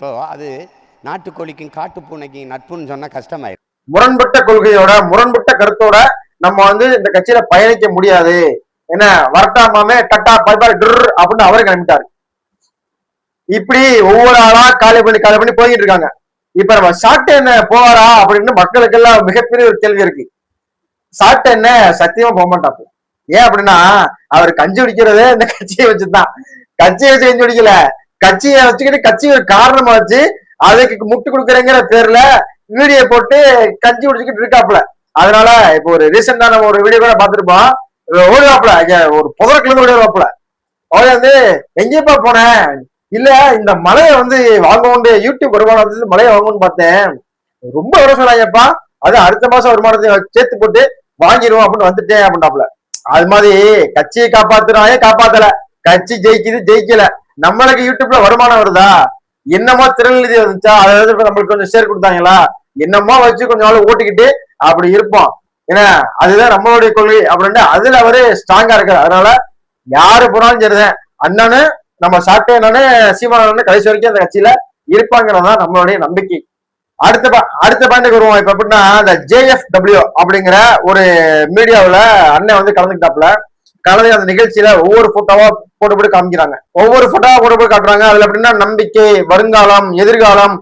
இப்போ அது நாட்டுக்கோழிக்கும் காட்டு பூனைக்கும் நட்புன்னு சொன்னா கஷ்டமாயிடும். முரண்பட்ட கொள்கையோட முரண்பட்ட கருத்தோட நம்ம வந்து இந்த கட்சியில பயணிக்க முடியாது. என்ன வரட்டாமாமே டட்டா பை பை அப்படின்னு அவரே கிளம்பிட்டாரு. இப்படி ஒவ்வொரு ஆளா காலி பண்ணி போய்கிட்டு இருக்காங்க. இப்ப நம்ம சாப்பிட்டு என்ன போவாரா அப்படின்னு மக்களுக்கு எல்லாம் மிகப்பெரிய ஒரு கேள்வி இருக்கு. சாப்பிட்ட என்ன சத்தியமா போக மாட்டாப்பு. ஏன் அப்படின்னா அவர் கஞ்சி குடிக்கிறதே இந்த கட்சியை வச்சுதான். கட்சியை வச்சு கஞ்சி குடிக்கல, கட்சியை வச்சுக்கிட்டு கட்சி ஒரு காரணமா வச்சு அதுக்கு முட்டு கொடுக்குறேங்கிற பேர்ல வீடியோ போட்டு கஞ்சி குடிச்சுக்கிட்டு இருக்காப்புல. அதனால இப்போ ஒரு ரீசெண்டா நம்ம ஒரு வீடியோ கூட பார்த்துருப்போம். ஓடுவாப்புல ஒரு புதற்கிழந்து ஓடுவாப்புல. அவன் வந்து எங்கேயப்பா போனேன், இல்ல இந்த மலையை வந்து வாங்க யூடியூப் வருமானம் மலையை வாங்கணும்னு பார்த்தேன், ரொம்ப வர சொன்னாங்கப்பா, அது அடுத்த மாசம் வருமானத்தை சேர்த்து போட்டு வாங்கிடுவோம் அப்படின்னு வந்துட்டேன் அப்படின்னாப்புல. அது மாதிரி கட்சியை காப்பாத்துறாங்க, காப்பாத்தல, கட்சி ஜெயிக்குது ஜெயிக்கல, நம்மளுக்கு யூடியூப்ல வருமானம் வருதா, என்னமோ திருநெல்வேலி வந்துச்சா அதாவது நம்மளுக்கு கொஞ்சம் ஷேர் கொடுத்தாங்களா, என்னமோ வச்சு கொஞ்சம் நாள் ஓட்டிக்கிட்டு அப்படி இருப்போம். ஏன்னா அதுதான் நம்மளுடைய கொள்கை அப்படின்னு அதுல அவரு ஸ்ட்ராங்கா இருக்காரு. அதனால யாரு போனாலும் சரிதான், அண்ணனு நம்ம சாப்பிட்டே என்னன்னு சீமானு கடைசி வரைக்கும் அந்த கட்சியில இருப்பாங்கிறதான் நம்மளுடைய நம்பிக்கை. அடுத்த பாயிண்ட்க்கு வருவோம். இப்ப எப்படின்னா இந்த JFW அப்படிங்கிற ஒரு மீடியாவுல அண்ணன் வந்து கலந்துக்கிட்டாப்புல. கலந்து அந்த நிகழ்ச்சியில ஒவ்வொரு போட்டோவா போட்டு காமிக்கிறாங்க, ஒவ்வொரு போட்டோவா போட்டு காட்டுறாங்க. அதுல எப்படின்னா நம்பிக்கை, வருங்காலம், எதிர்காலம்,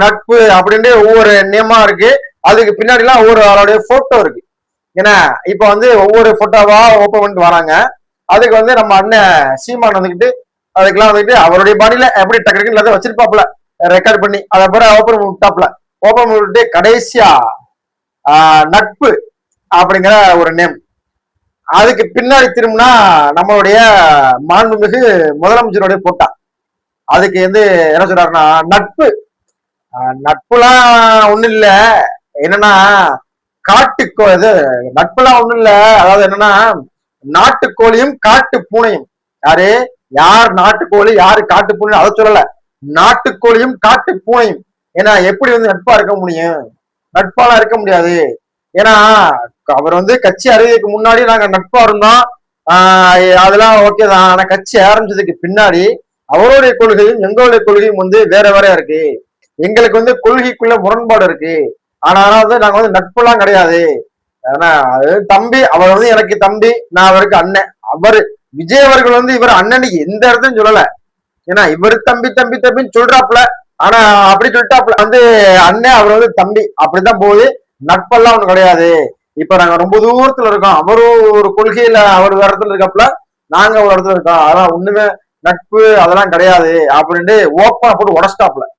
நட்பு அப்படின்ட்டு ஒவ்வொரு நேமா இருக்கு. அதுக்கு பின்னாடி எல்லாம் ஒவ்வொரு ஆளுடைய போட்டோ இருக்கு. ஏன்னா இப்ப வந்து ஒவ்வொரு போட்டோவா ஓப்பன் பண்ணிட்டு வராங்க. அதுக்கு வந்து நம்ம அண்ணன் சீமான் வந்துக்கிட்டு அதுக்கெல்லாம் வந்துட்டு அவருடைய பாடியில எப்படி டக்குன்னு எல்லாத்தையும் வச்சிருப்பாப்புல ரெக்கார்ட் பண்ணி அதை பிறகு ஓப்பன் விட்டாப்புல. ஓப்பன் விட்டு கடைசியா நட்பு அப்படிங்கிற ஒரு நேம். அதுக்கு பின்னாடி திரும்பினா நம்மளுடைய மாண்புமிகு முதலமைச்சருடைய போட்டா. அதுக்கு வந்து என்ன சொல்றாருன்னா நட்பு, நட்புலாம் ஒண்ணும் இல்ல, என்னன்னா காட்டுக்கோ இது நட்புலாம் ஒண்ணும் இல்ல, அதாவது என்னன்னா நாட்டுக்கோழியும் காட்டு பூனையும். யார் நாட்டுக்கோழி யாரு காட்டு பூனை அதை சொல்லல, நாட்டுக்கோழியும் காட்டு பூனையும். ஏன்னா எப்படி வந்து நட்பா இருக்க முடியும், நட்பாலாம் இருக்க முடியாது. ஏன்னா அவர் வந்து கட்சி அறிவிக்கு முன்னாடி நாங்க நட்பா இருந்தோம், அதெல்லாம் ஓகே தான். ஆனா கட்சி ஆரம்பிச்சதுக்கு பின்னாடி அவருடைய கொள்கையும் எங்களுடைய கொள்கையும் வந்து வேற வேற இருக்கு. எங்களுக்கு வந்து கொள்கைக்குள்ள முரண்பாடு இருக்கு. ஆனா வந்து நாங்க வந்து நட்புலாம் கிடையாது. ஏன்னா அது தம்பி, அவர் வந்து எனக்கு தம்பி, நான் அவருக்கு அண்ணன். அவரு விஜய் அவர்கள் வந்து இவர் அண்ணனுக்கு எந்த இடத்தையும் சொல்லல. ஏன்னா இவர் தம்பி தம்பி தம்பின்னு சொல்றாப்புல, ஆனா அப்படி சொல்லிட்டாப்புல வந்து அண்ணன், அவர் வந்து தம்பி, அப்படிதான் போகுது. நட்பெல்லாம் ஒண்ணு கிடையாது. இப்ப நாங்க ரொம்ப தூரத்துல இருக்கோம், அவரும் ஒரு கொள்கையில அவர் வேற இடத்துல இருக்காப்புல, நாங்க ஒரு இடத்துல இருக்கோம், அதெல்லாம் ஒண்ணுமே நட்பு அதெல்லாம் கிடையாது அப்படின்ட்டு ஓப்பனா போட்டு உடச்சிட்டாப்புல.